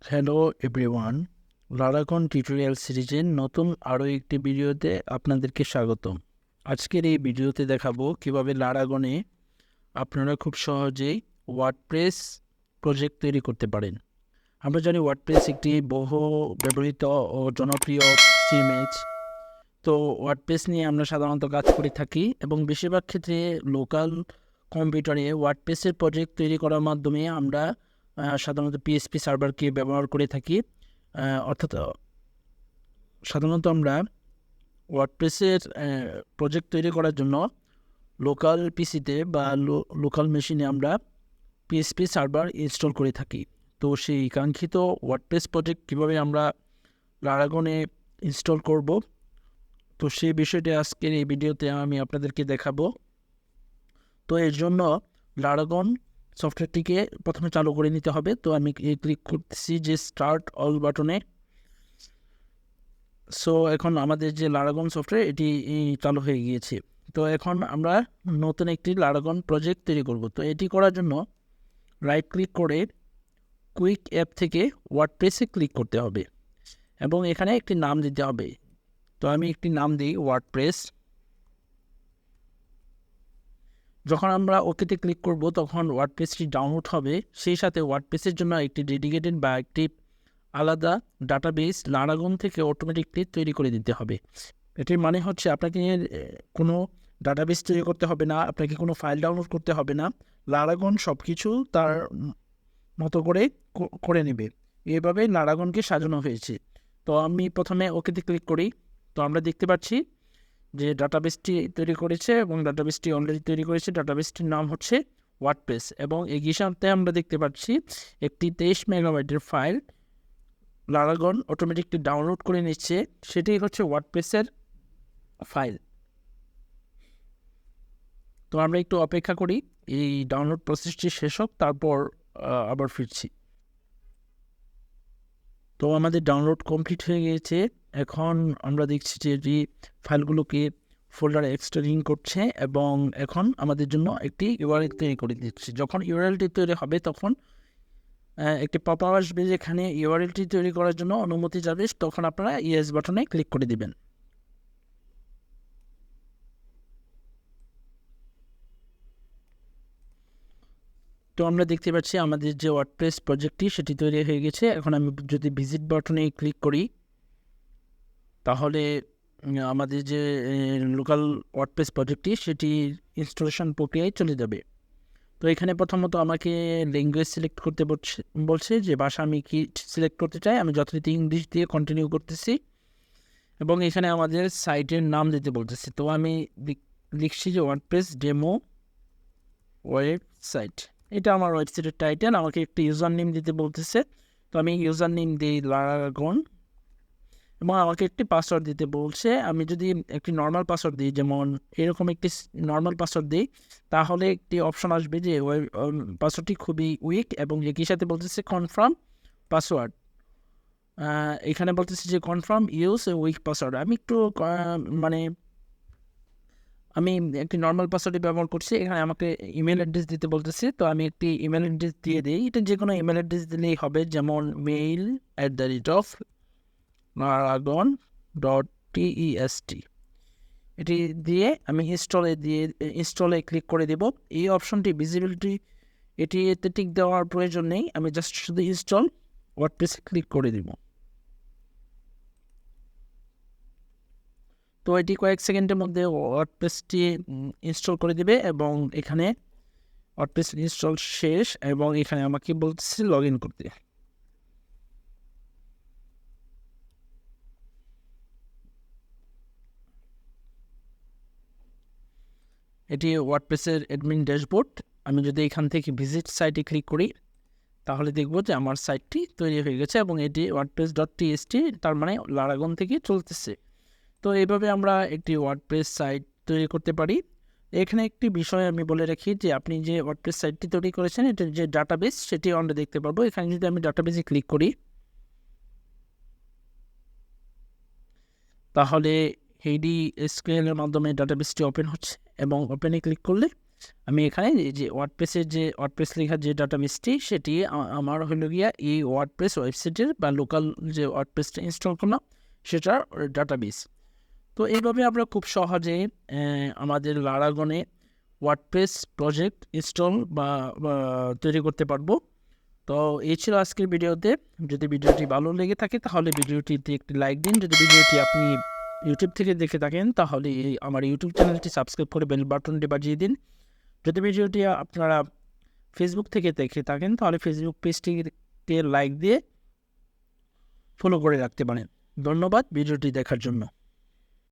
Hello everyone, লারাগন tutorial সিরিজের নতুন আরও একটি ভিডিওতে আপনাদেরকে স্বাগতম। আজকের এই ভিডিওতে দেখাবো কিভাবে লারাগনে আপনারা খুব সহজেই ওয়ার্ডপ্রেস প্রজেক্ট তৈরি করতে পারেন। আমরা জানি ওয়ার্ডপ্রেস একটি বহু ব্যবহৃত ও জনপ্রিয় সিএমএস। তো ওয়ার্ডপ্রেস নিয়ে আমরা সাধারণত কাজ করে থাকি এবং বেশিরভাগ ক্ষেত্রে লোকাল কম্পিউটারে ওয়ার্ডপ্রেসের প্রজেক্ট তৈরি করার মাধ্যমে আমরা সাধারণত পিএসপি সার্ভারকে ব্যবহার করে থাকি। অর্থাৎ সাধারণত আমরা ওয়ার্ডপ্রেসের প্রজেক্ট তৈরি করার জন্য লোকাল পিসিতে বা লোকাল মেশিনে আমরা পিএসপি সার্ভার ইনস্টল করে থাকি। তো সেই কাঙ্ক্ষিত ওয়ার্ডপ্রেস প্রজেক্ট কীভাবে আমরা লারাগনে ইনস্টল করব, তো সেই বিষয়টি আজকের এই ভিডিওতে আমি আপনাদেরকে দেখাবো। তো এর জন্য লারাগন সফটওয়্যারটিকে প্রথমে চালু করে নিতে হবে। তো আমি ক্লিক করতেছি যে স্টার্ট অল বাটনে। সো এখন আমাদের যে লারাগন সফটওয়্যার এটি চালু হয়ে গিয়েছে। তো এখন আমরা নতুন একটি লারাগন প্রজেক্ট তৈরি করব। তো এটি করার জন্য রাইট ক্লিক করে কুইক অ্যাপ থেকে ওয়ার্ডপ্রেসে ক্লিক করতে হবে এবং এখানে একটি নাম দিতে হবে। তো আমি একটি নাম দিই ওয়ার্ডপ্রেস। যখন আমরা ওকেতে ক্লিক করব তখন ওয়ার্ডপ্রেসটি ডাউনলোড হবে। সেই সাথে ওয়ার্ডপ্রেসের জন্য একটি ডেডিকেটেড বা একটি আলাদা ডাটাবেস লারাগন থেকে অটোমেটিকলি তৈরি করে দিতে হবে। এটির মানে হচ্ছে আপনাকে কোনো ডাটাবেস তৈরি করতে হবে না, আপনাকে কোনো ফাইল ডাউনলোড করতে হবে না। লারাগন সব কিছু তার মতো করে করে নেবে। এইভাবে লারাগনকে সাজানো হয়েছে। তো আমি প্রথমে ওকেতে ক্লিক করি। তো আমরা দেখতে পাচ্ছি যে ডাটাবেসটি তৈরি করেছে এবং ডাটাবেসটি অলরেডি তৈরি করেছে। ডাটাবেসটির নাম হচ্ছে ওয়ার্ডপ্রেস এবং এগিয়ে সাথে আমরা দেখতে পাচ্ছি একটি 23 মেগাবাইটের ফাইল লারাগন অটোমেটিকলি ডাউনলোড করে নিচ্ছে। সেটি হচ্ছে ওয়ার্ডপ্রেসের ফাইল। তো আমরা একটু অপেক্ষা করি এই ডাউনলোড প্রসেসটি শেষ হোক, তারপর আবার ফিরছি। তো আমাদের ডাউনলোড কমপ্লিট হয়ে গিয়েছে। এখন আমরা দেখছি যে এটি ফাইলগুলোকে ফোল্ডারে এক্সট্রাক্টিং করছে এবং এখন আমাদের জন্য একটি ইউআরএল তৈরি করে দিচ্ছে। যখন ইউআরএলটি তৈরি হবে তখন একটি পপ আপ আসবে যেখানে ইউআরএলটি তৈরি করার জন্য অনুমতি যাবে। তখন আপনারা ইয়েস বাটনে ক্লিক করে দিবেন। তো আমরা দেখতে পাচ্ছি আমাদের যে ওয়ার্ডপ্রেস প্রজেক্টটি সেটি তৈরি হয়ে গেছে। এখন আমি যদি ভিজিট বাটনে ক্লিক করি তাহলে আমাদের যে লোকাল ওয়ার্ডপ্রেস প্রজেক্টটি সেটির ইনস্টলেশন প্রক্রিয়ায় চলে যাবে। তো এখানে প্রথমত আমাকে ল্যাঙ্গুয়েজ সিলেক্ট করতে বলছে যে ভাষা আমি কি সিলেক্ট করতে চাই। আমি যথারীতি ইংলিশ দিয়ে কন্টিনিউ করতেছি এবং এখানে আমাদের সাইটের নাম দিতে বলতেছে। তো আমি লিখছি যে ওয়ার্ডপ্রেস ডেমো ওয়েবসাইট। এটা আমার ওয়েবসাইটের টাইটেল। আমাকে একটি ইউজার নেম দিতে বলতেছে। তো আমি ইউজার নেম দিই লারাগন এবং আমাকে একটি পাসওয়ার্ড দিতে বলছে। আমি যদি একটি নর্মাল পাসওয়ার্ড দিই, যেমন এরকম একটি নর্মাল পাসওয়ার্ড দিই, তাহলে একটি অপশন আসবে যে পাসওয়ার্ডটি খুবই উইক এবং একই সাথে বলতেছে কনফার্ম পাসওয়ার্ড। এখানে বলতেছে যে কনফার্ম ইউজ উইক পাসওয়ার্ড। আমি একটু আমি একটি নর্মাল পাসওয়ার্ডই ব্যবহার করছি। এখানে আমাকে ইমেল অ্যাড্রেস দিতে বলতেছে। তো আমি একটি ইমেল অ্যাড্রেস দিয়ে দিই। এটা যে কোনো ইমেল অ্যাড্রেস দিলেই হবে, যেমন mail@laragon.test। এটি দিয়ে আমি ইনস্টলে ক্লিক করে দেব। এই অপশনটি ভিজিবিলিটি এতে টিক দেওয়ার প্রয়োজন নেই। আমি জাস্ট শুধু ইনস্টল ওয়ার্ডপ্রেসে ক্লিক করে দিব। তো এটি কয়েক সেকেন্ডের মধ্যে ওয়ার্ডপ্রেসটি ইনস্টল করে দেবে এবং এখানে ওয়ার্ডপ্রেস ইনস্টল শেষ এবং এখানে আমাকে বলতেছে লগ ইন করতে। এটি ওয়ার্ডপ্রেসের অ্যাডমিন ড্যাশবোর্ড। আমি যদি এখান থেকে ভিজিট সাইটে ক্লিক করি তাহলে দেখব যে আমার সাইটটি তৈরি হয়ে গেছে এবং এটি wordpress.txt, তার মানে লারাগন থেকে চলতেছে। তো এইভাবে আমরা একটি ওয়ার্ডপ্রেস সাইট তৈরি করতে পারি। এখানে একটি বিষয় আমি বলে রাখি যে আপনি যে ওয়ার্ডপ্রেস সাইটটি তৈরি করেছেন এটার যে ডাটাবেস সেটি আমরা দেখতে পারবো। এখানে যদি আমি ডাটাবেসে ক্লিক করি তাহলে এইডি এসকিউএল এর মাধ্যমে ডাটাবেসটি ওপেন হচ্ছে এবং ওপেনে ক্লিক করলে আমি এখানে এই যে ওয়ার্ডপ্রেস লেখার যে ডাটাবেসটি সেটি আমার হলো গিয়া এই ওয়ার্ডপ্রেস ওয়েবসাইটের বা লোকাল যে ওয়ার্ডপ্রেসটা ইনস্টল করলাম সেটার ডাটাবেস। তো এইভাবে আমরা খুব সহজে আমাদের লারাগনে ওয়ার্ডপ্রেস প্রজেক্ট ইনস্টল বা তৈরি করতে পারবো। তো এই ছিল আজকের ভিডিওতে। যদি ভিডিওটি ভালো লেগে থাকে তাহলে ভিডিওটিতে একটি লাইক দিন। যদি ভিডিওটি আপনি ইউটিউব থেকে দেখে থাকেন তাহলে আমার ইউটিউব চ্যানেলটি সাবস্ক্রাইব করে বেল বাটনটি বাজিয়ে দিন। যদি ভিডিওটি আপনারা ফেসবুক থেকে দেখে থাকেন তাহলে ফেসবুক পেজটিকে লাইক দিয়ে ফলো করে রাখতে পারেন। ধন্যবাদ ভিডিওটি দেখার জন্য।